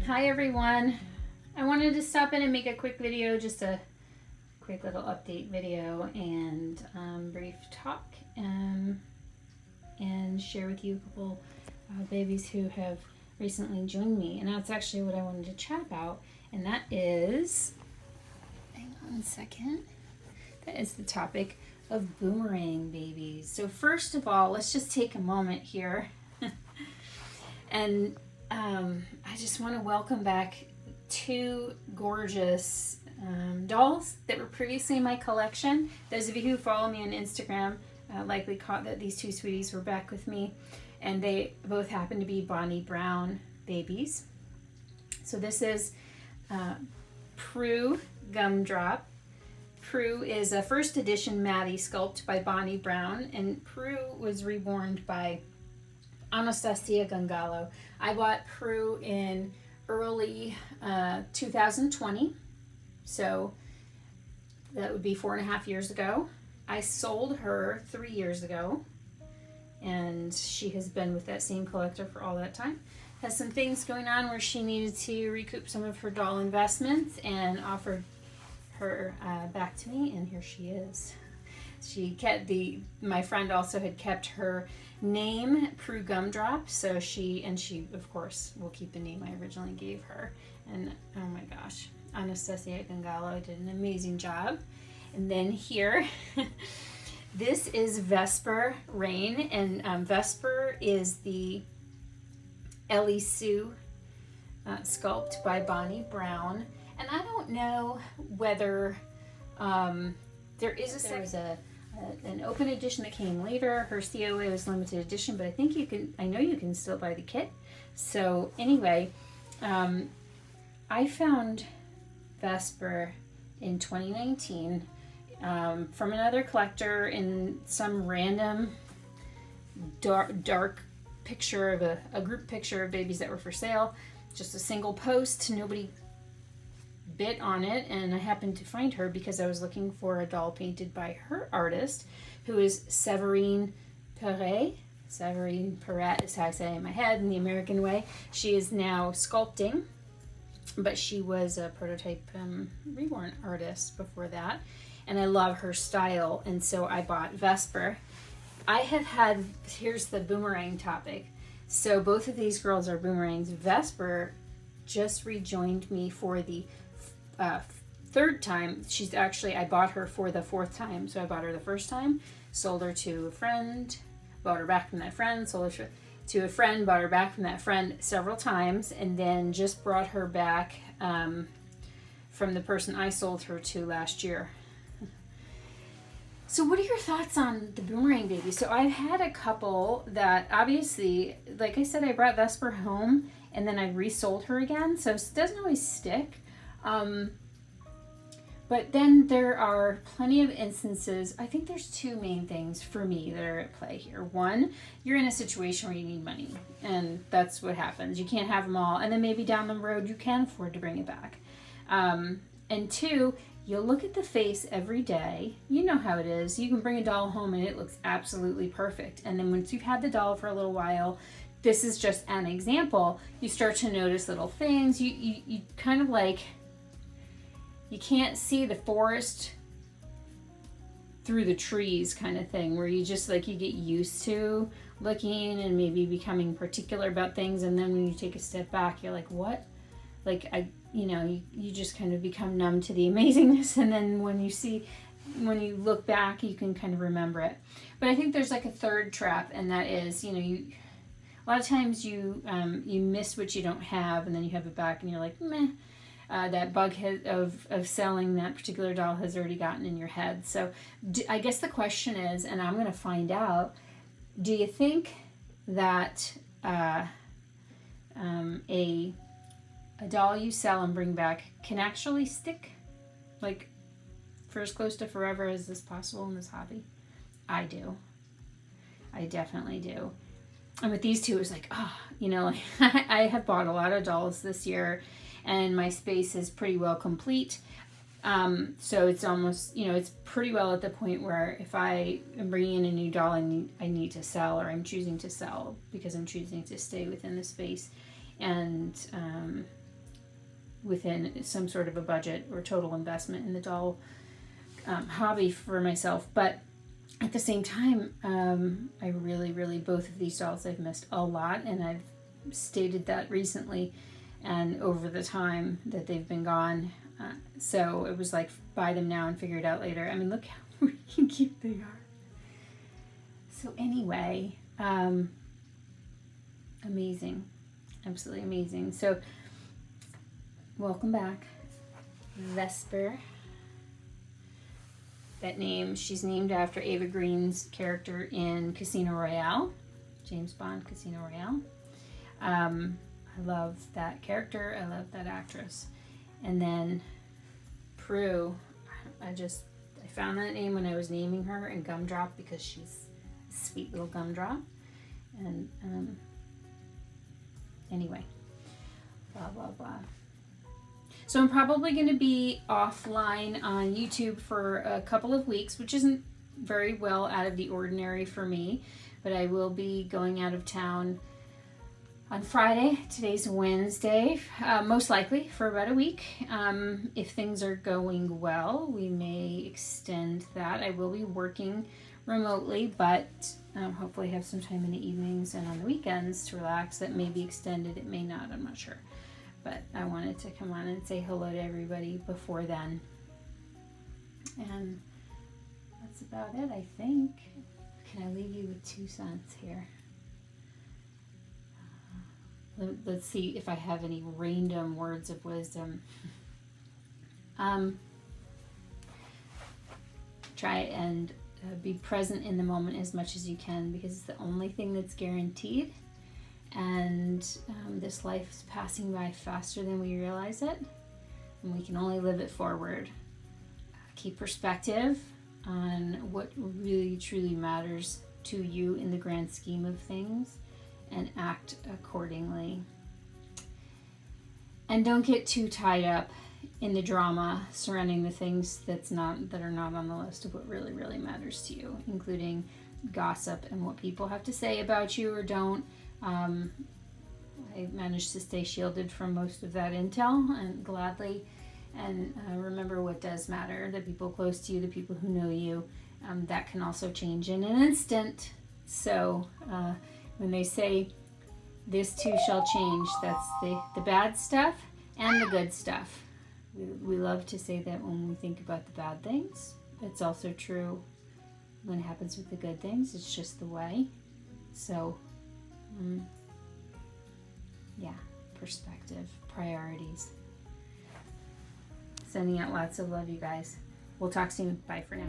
Hi everyone. I wanted to stop in and make a quick video, just a quick little update video and brief talk and share with you a couple babies who have recently joined me. And that's actually what I wanted to chat about, and that is, hang on a second, that is the topic of Boomerang babies. So first of all, let's just take a moment here and I just want to welcome back two gorgeous dolls that were previously in my collection. Those of you who follow me on Instagram likely caught that these two sweeties were back with me, and they both happen to be Bonnie Brown babies. So this is PR Gumdrop. PR is a first edition Maddie sculpt by Bonnie Brown, and PR was reborn by Anastasiya Gangalo. I bought PR in early 2020, so that would be 4.5 years ago. I sold her 3 years ago, and she has been with that same collector for all that time. Has some things going on where she needed to recoup some of her doll investments and offered her back to me, and here she is. She kept my friend also had kept her name PR Gumdrop, so she of course will keep the name I originally gave her. And oh my gosh, Anastasiya Gangalo did an amazing job. And then here this is Vesper Rain, and Vesper is the Ellie Sue sculpt by Bonnie Brown. And I don't know whether there was an open edition that came later. Her COA was limited edition, but I know you can still buy the kit. So anyway, I found Vesper in 2019 from another collector in some random dark picture of a group picture of babies that were for sale. Just a single post, nobody bit on it, and I happened to find her because I was looking for a doll painted by her artist, who is Severine Piret. Severine Piret is how I say it in my head in the American way. She is now sculpting, but she was a prototype Reborn artist before that, and I love her style, and so I bought Vesper. Here's the Boomerang topic. So both of these girls are Boomerangs. Vesper just rejoined me for the third time. I bought her for the fourth time. So I bought her the first time, sold her to a friend, bought her back from that friend, sold her to a friend, bought her back from that friend several times, and then just brought her back from the person I sold her to last year. So what are your thoughts on the Boomerang baby? So I've had a couple that obviously, like I said, I brought Vesper home and then I resold her again, so it doesn't always stick. But then there are plenty of instances. I think there's two main things for me that are at play here. One, you're in a situation where you need money, and that's what happens. You can't have them all, and then maybe down the road you can afford to bring it back. And two, you look at the face every day. You know how it is. You can bring a doll home and it looks absolutely perfect. And then once you've had the doll for a little while, this is just an example, you start to notice little things. You kind of like, you can't see the forest through the trees kind of thing, where you just like, you get used to looking and maybe becoming particular about things, and then when you take a step back, you're like, what? Like, you just kind of become numb to the amazingness, and then when you look back, you can kind of remember it. But I think there's like a third trap, and that is, a lot of times you miss what you don't have, and then you have it back and you're like, meh. That bug of selling that particular doll has already gotten in your head. So I guess the question is, and I'm going to find out, do you think that a doll you sell and bring back can actually stick, like, for as close to forever as is possible in this hobby? I do. I definitely do. And with these two, it's like, I have bought a lot of dolls this year, and my space is pretty well complete. So it's almost, it's pretty well at the point where if I am bringing in a new doll I need to sell, or I'm choosing to sell because I'm choosing to stay within the space. And within some sort of a budget or total investment in the doll hobby for myself. But at the same time, I really, both of these dolls I've missed a lot, and I've stated that recently and over the time that they've been gone. So it was like, buy them now and figure it out later. I mean, look how freaking cute they are. So anyway, amazing. Absolutely amazing. So welcome back, Vesper. That name, she's named after Ava Green's character in Casino Royale, James Bond Casino Royale. I love that character. I love that actress. And then Prue, I found that name when I was naming her in Gumdrop because she's a sweet little gumdrop. And anyway, blah, blah, blah. So I'm probably going to be offline on YouTube for a couple of weeks, which isn't very well out of the ordinary for me, but I will be going out of town on Friday. Today's Wednesday, most likely for about a week. If things are going well, we may extend that. I will be working remotely, but hopefully have some time in the evenings and on the weekends to relax. That may be extended, it may not, I'm not sure. But I wanted to come on and say hello to everybody before then. And that's about it, I think. Can I leave you with 2 cents here? Let's see if I have any random words of wisdom. Try and be present in the moment as much as you can, because it's the only thing that's guaranteed. And this life is passing by faster than we realize it, and we can only live it forward. Keep perspective on what really truly matters to you in the grand scheme of things, and act accordingly. And don't get too tied up in the drama surrounding the things that are not on the list of what really matters to you, including gossip and what people have to say about you or don't. I managed to stay shielded from most of that intel, and gladly, and remember what does matter, the people close to you, the people who know you. That can also change in an instant. So when they say this too shall change, that's the bad stuff and the good stuff. We love to say that when we think about the bad things. It's also true when it happens with the good things. It's just the way. So yeah, perspective, priorities. Sending out lots of love, you guys. We'll talk soon. Bye for now.